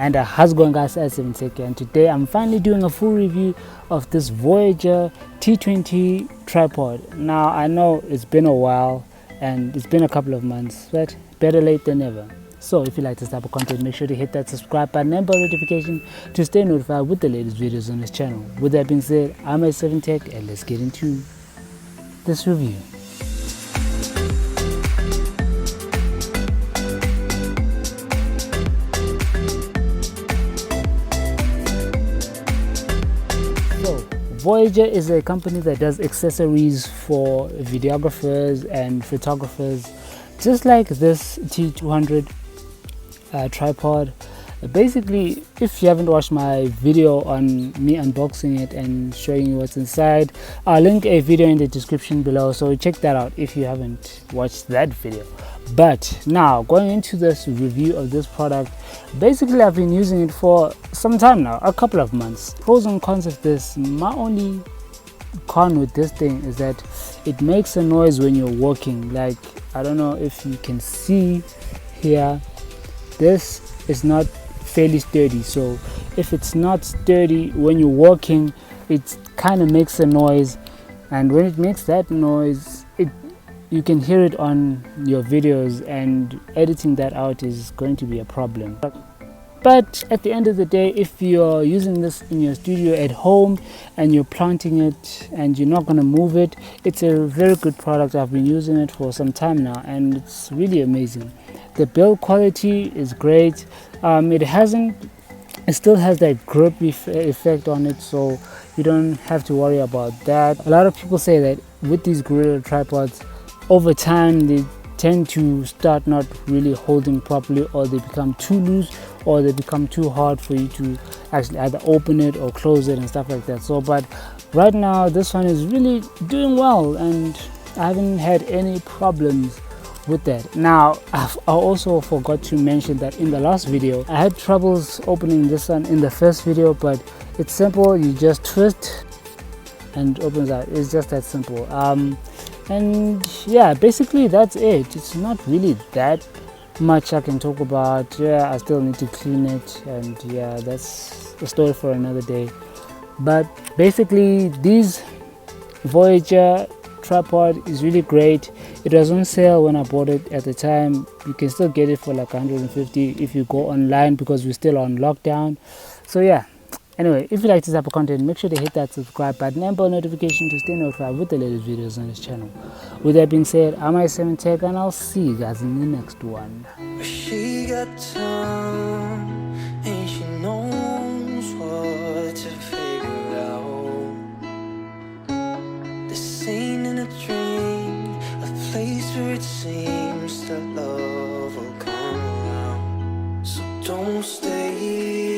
And how's it going, guys? I'm Tech, and today I'm finally doing a full review of this Voyager T200 tripod. Now I know it's been a while and it's been a couple of months, but better late than never. So if you like this type of content, make sure to hit that subscribe button and bell notification to stay notified with the latest videos on this channel. With that being said, I'm Tech, and let's get into this review. Voyager is a company that does accessories for videographers and photographers, just like this T200 tripod. Basically, if you haven't watched my video on me unboxing it and showing you what's inside, I'll link a video in the description below, so check that out if you haven't watched that video. But now, going into this review of this product, basically I've been using it for some time now, a couple of months. Pros and cons of this: my only con with this thing is that it makes a noise when you're walking. Like, I don't know if you can see here, this is not fairly sturdy, so if it's not sturdy when you're walking, it kind of makes a noise, and when it makes that noise, you can hear it on your videos, and editing that out is going to be a problem. But at the end of the day, if you're using this in your studio at home and you're planting it and you're not going to move it, it's a very good product. I've been using it for some time now and it's really amazing. The build quality is great. It still has that grip effect on it, so you don't have to worry about that. A lot of people say that with these Gorilla tripods, over time they tend to start not really holding properly, or they become too loose, or they become too hard for you to actually either open it or close it and stuff like that. So but right now this one is really doing well and I haven't had any problems with that. Now I also forgot to mention that in the last video I had troubles opening this one in the first video, but it's simple. You just twist and it opens out. It's just that simple. And yeah, basically that's it. It's not really that much I can talk about. Yeah, I still need to clean it, and yeah, that's a story for another day. But basically, these Voyager tripod is really great. It was on sale when I bought it at the time. You can still get it for like 150 if you go online, because we're still on lockdown. So yeah, anyway, if you like this type of content, make sure to hit that subscribe button and bell notification to stay notified with the latest videos on this channel. With that being said, I'm Tech, and I'll see you guys in the next one. She got time and she knows what to figure out. This ain't in a dream, a place where it seems that love will come around. So don't stay